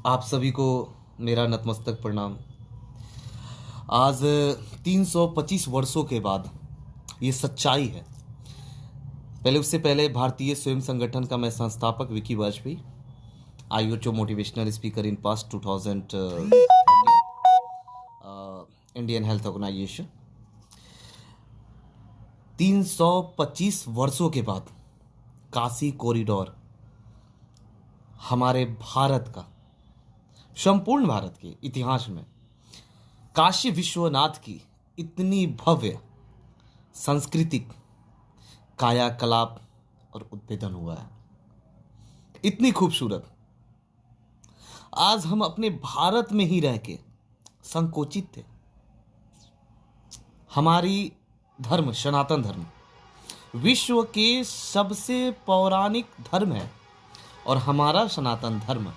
आप सभी को मेरा नतमस्तक प्रणाम। आज 325 वर्षों के बाद ये सच्चाई है। पहले उससे पहले भारतीय स्वयं संगठन का मैं संस्थापक विकी वाजपेयी, आईओचो motivational speaker in past 2013, Indian health organization. 325 वर्षों के बाद काशी कॉरिडोर हमारे भारत का, संपूर्ण भारत के इतिहास में काशी विश्वनाथ की इतनी भव्य सांस्कृतिक कायाकलाप और उद्भेदन हुआ है, इतनी खूबसूरत। आज हम अपने भारत में ही रह के संकोचित थे। हमारी धर्म, सनातन धर्म, विश्व के सबसे पौराणिक धर्म है और हमारा सनातन धर्म,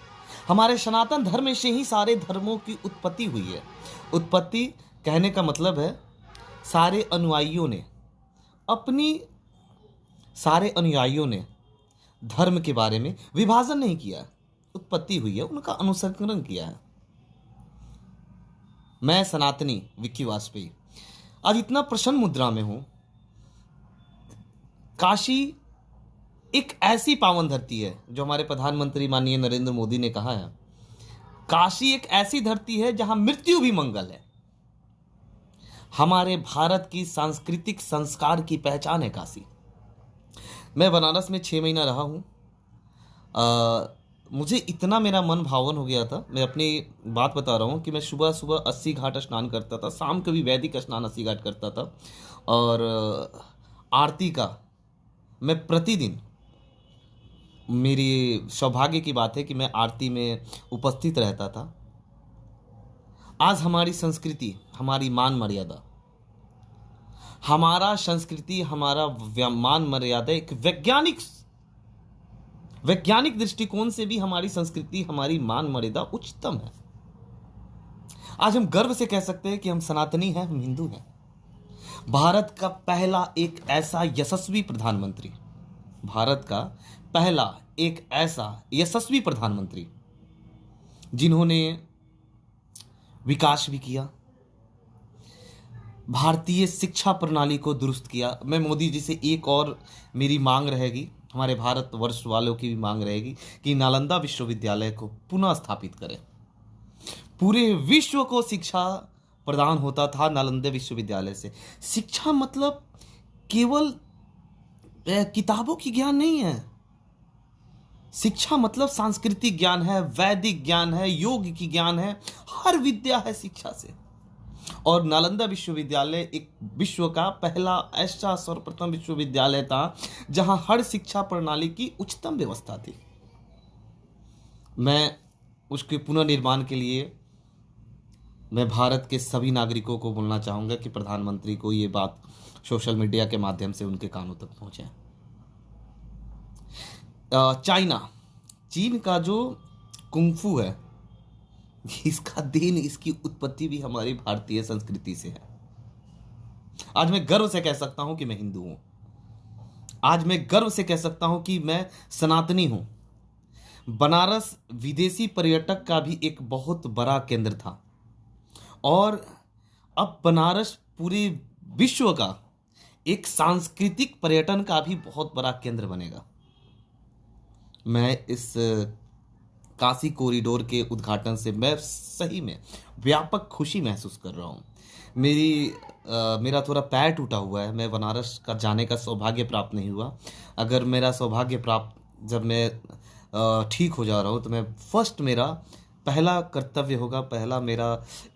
हमारे सनातन धर्म से ही सारे धर्मों की उत्पत्ति हुई है। उत्पत्ति कहने का मतलब है सारे अनुयायियों ने धर्म के बारे में विभाजन नहीं किया। उत्पत्ति हुई है, उनका अनुसंकरण किया है। मैं सनातनी विक्की वाजपेयी आज इतना प्रसन्न मुद्रा में हूं। काशी एक ऐसी पावन धरती है, जो हमारे प्रधानमंत्री माननीय नरेंद्र मोदी ने कहा है, काशी एक ऐसी धरती है जहां मृत्यु भी मंगल है। हमारे भारत की सांस्कृतिक संस्कार की पहचान है काशी। मैं बनारस में 6 महीना रहा हूं। मुझे इतना मेरा मन भावन हो गया था। मैं अपनी बात बता रहा हूँ कि मैं सुबह सुबह 80 घाट स्नान करता था, शाम को भी वैदिक स्नान 80 घाट करता था, और आरती का मैं प्रतिदिन, मेरी सौभाग्य की बात है कि मैं आरती में उपस्थित रहता था। आज हमारी संस्कृति, हमारी मान मर्यादा, हमारा संस्कृति, हमारा मान मर्यादा एक वैज्ञानिक दृष्टिकोण से भी हमारी संस्कृति, हमारी मान मर्यादा उच्चतम है। आज हम गर्व से कह सकते हैं कि हम सनातनी हैं, हम हिंदू हैं। भारत का पहला एक ऐसा यशस्वी प्रधानमंत्री, भारत का पहला एक ऐसा यशस्वी प्रधानमंत्री जिन्होंने विकास भी किया, भारतीय शिक्षा प्रणाली को दुरुस्त किया। मैं मोदी जी से एक और मेरी मांग रहेगी, हमारे भारतवर्ष वालों की भी मांग रहेगी कि नालंदा विश्वविद्यालय को पुनः स्थापित करें। पूरे विश्व को शिक्षा प्रदान होता था नालंदा विश्वविद्यालय से। शिक्षा मतलब केवल किताबों की ज्ञान नहीं है। शिक्षा मतलब सांस्कृतिक ज्ञान है, वैदिक ज्ञान है, योग की ज्ञान है, हर विद्या है शिक्षा से। और नालंदा विश्वविद्यालय एक विश्व का पहला ऐसा सर्वप्रथम विश्वविद्यालय था जहां हर शिक्षा प्रणाली की उच्चतम व्यवस्था थी। मैं उसके पुनर्निर्माण के लिए मैं भारत के सभी नागरिकों को बोलना चाहूंगा कि प्रधानमंत्री को ये बात सोशल मीडिया के माध्यम से उनके कानों तक पहुंचे। चीन का जो कुंफू है, इसका देन, इसकी उत्पत्ति भी हमारी भारतीय संस्कृति से है। आज मैं गर्व से कह सकता हूं कि मैं हिंदू हूं। आज मैं गर्व से कह सकता हूं कि मैं सनातनी हूं। बनारस विदेशी पर्यटक का भी एक बहुत बड़ा केंद्र था, और अब बनारस पूरे विश्व का एक सांस्कृतिक पर्यटन का भी बहुत बड़ा केंद्र बनेगा। मैं इस काशी कॉरिडोर के उद्घाटन से मैं सही में व्यापक खुशी महसूस कर रहा हूँ। मेरा थोड़ा पैर टूटा हुआ है। मैं बनारस का जाने का सौभाग्य प्राप्त नहीं हुआ। अगर मेरा सौभाग्य प्राप्त, जब मैं ठीक हो जा रहा हूँ, तो मैं मेरा पहला कर्तव्य होगा,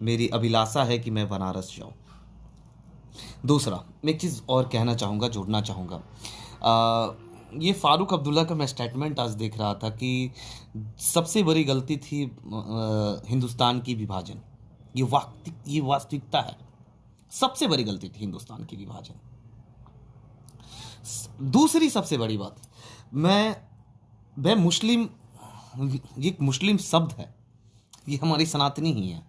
मेरी अभिलाषा है कि मैं बनारस जाऊँ। दूसरा, मैं एक चीज़ और कहना चाहूँगा, जोड़ना चाहूँगा। ये फारूक अब्दुल्ला का मैं स्टेटमेंट आज देख रहा था कि सबसे बड़ी गलती थी हिंदुस्तान की विभाजन। ये वास्तविकता है। सबसे बड़ी गलती थी हिंदुस्तान की विभाजन। दूसरी सबसे बड़ी बात, मैं मुस्लिम, ये मुस्लिम शब्द है, ये हमारी सनातनी ही है।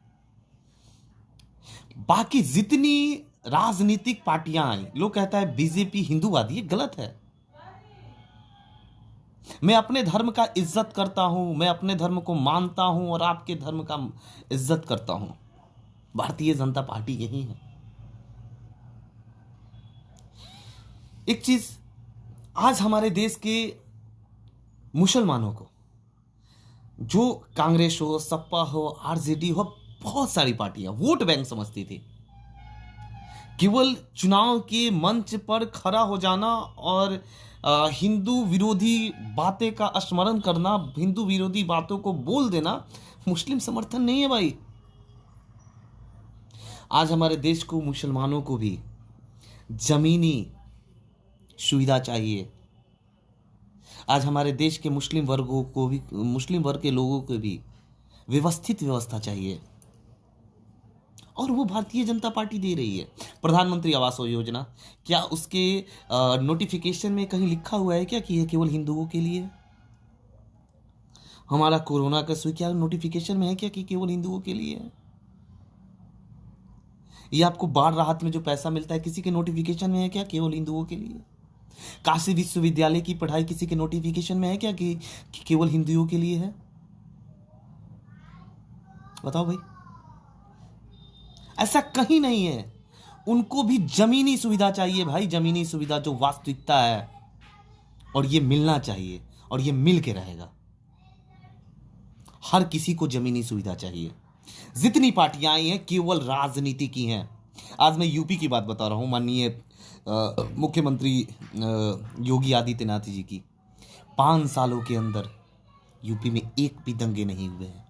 बाकी जितनी राजनीतिक पार्टियां आई, लोग कहता है बीजेपी हिंदूवादी, ये गलत है। मैं अपने धर्म का इज्जत करता हूं, मैं अपने धर्म को मानता हूं और आपके धर्म का इज्जत करता हूं। भारतीय जनता पार्टी यही है। एक चीज, आज हमारे देश के मुसलमानों को, जो कांग्रेस हो, सपा हो, आरजेडी हो, बहुत सारी पार्टियां वोट बैंक समझती थी, केवल चुनाव के मंच पर खड़ा हो जाना और हिंदू विरोधी बातें का स्मरण करना, हिंदू विरोधी बातों को बोल देना मुस्लिम समर्थन नहीं है भाई। आज हमारे देश को, मुसलमानों को भी जमीनी सुविधा चाहिए। आज हमारे देश के मुस्लिम वर्गों को भी, मुस्लिम वर्ग के लोगों को भी व्यवस्थित व्यवस्था चाहिए, और वो भारतीय जनता पार्टी दे रही है। प्रधानमंत्री आवास योजना, क्या उसके नोटिफिकेशन में कहीं लिखा हुआ है क्या कि ये केवल हिंदुओं के लिए? हमारा कोरोना का सुई क्या नोटिफिकेशन में है क्या कि केवल हिंदुओं के लिए है? ये आपको बाढ़ राहत में जो पैसा मिलता है, किसी के नोटिफिकेशन में है क्या केवल हिंदुओं के लिए? काशी विश्वविद्यालय की पढ़ाई किसी के नोटिफिकेशन में है क्या कि केवल हिंदुओं के लिए है? बताओ भाई, ऐसा कहीं नहीं है। उनको भी जमीनी सुविधा चाहिए भाई, जमीनी सुविधा जो वास्तविकता है, और ये मिलना चाहिए, और ये मिल के रहेगा। हर किसी को जमीनी सुविधा चाहिए। जितनी पार्टियां आई हैं केवल राजनीति की हैं। आज मैं यूपी की बात बता रहा हूं, माननीय मुख्यमंत्री योगी आदित्यनाथ जी की। 5 सालों के अंदर यूपी में एक भी दंगे नहीं हुए हैं,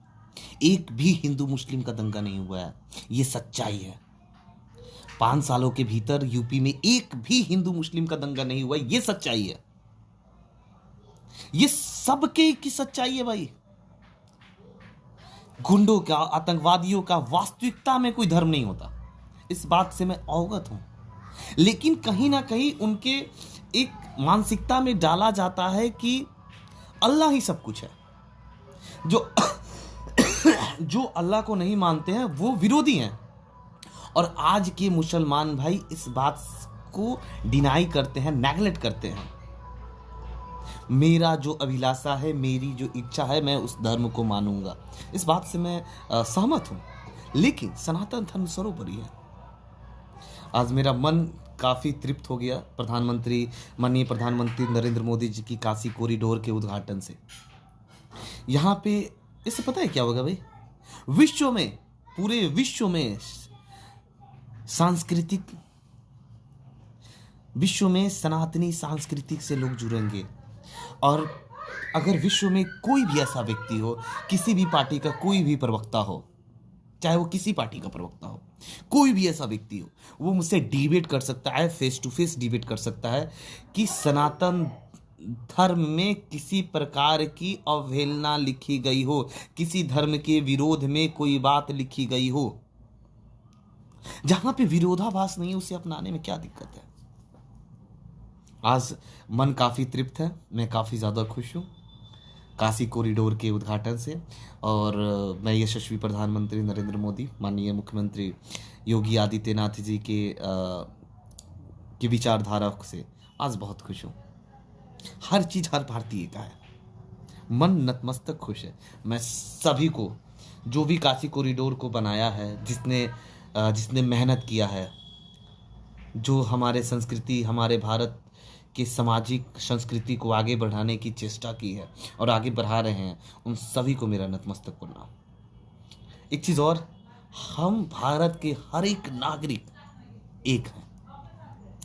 एक भी हिंदू मुस्लिम का दंगा नहीं हुआ है। ये सच्चाई है। 5 सालों के भीतर यूपी में एक भी हिंदू मुस्लिम का दंगा नहीं हुआ, ये सच्चाई है। ये सबके की सच्चाई है भाई। गुंडों का, आतंकवादियों का वास्तविकता में कोई धर्म नहीं होता, इस बात से मैं अवगत हूं। लेकिन कहीं ना कहीं उनके एक मानसिकता में डाला जाता है कि अल्लाह ही सब कुछ है। जो अल्लाह को नहीं मानते हैं वो विरोधी हैं। और आज के मुसलमान भाई इस बात को डिनाई करते हैं, नेगलेक्ट करते हैं। मेरा जो अभिलाषा है, मेरी जो इच्छा है, मैं उस धर्म को मानूंगा, इस बात से मैं सहमत हूं। लेकिन सनातन धर्म सर्वोपरि है। आज मेरा मन काफ़ी तृप्त हो गया माननीय प्रधानमंत्री नरेंद्र मोदी जी की काशी कॉरिडोर के उद्घाटन से। यहाँ पे इससे पता है क्या होगा भाई? विश्व में, पूरे विश्व में सनातनी सांस्कृतिक से लोग जुड़ेंगे। और अगर विश्व में कोई भी ऐसा व्यक्ति हो, किसी भी पार्टी का कोई भी प्रवक्ता हो, चाहे वो किसी पार्टी का प्रवक्ता हो, कोई भी ऐसा व्यक्ति हो, वो मुझसे डिबेट कर सकता है, फेस टू फेस डिबेट कर सकता है कि सनातन धर्म में किसी प्रकार की अवहेलना लिखी गई हो, किसी धर्म के विरोध में कोई बात लिखी गई हो। जहां पे विरोधाभास नहीं है, उसे अपनाने में क्या दिक्कत है? आज मन काफ़ी तृप्त है, मैं काफ़ी ज़्यादा खुश हूँ काशी कॉरिडोर के उद्घाटन से। और मैं यशस्वी प्रधानमंत्री नरेंद्र मोदी, माननीय मुख्यमंत्री योगी आदित्यनाथ जी की विचारधारा से आज बहुत खुश हूँ। हर चीज़ हर भारतीय का है, मन नतमस्तक खुश है। मैं सभी को, जो भी काशी कॉरिडोर को बनाया है, जिसने मेहनत किया है, जो हमारे संस्कृति, हमारे भारत की सामाजिक संस्कृति को आगे बढ़ाने की चेष्टा की है और आगे बढ़ा रहे हैं, उन सभी को मेरा नतमस्तक प्रणाम। एक चीज़ और, हम भारत के हर एक नागरिक एक हैं।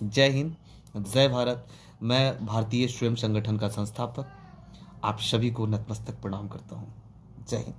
जय हिंद, जय भारत। मैं भारतीय स्वयं संगठन का संस्थापक आप सभी को नतमस्तक प्रणाम करता हूँ। जय हिंद।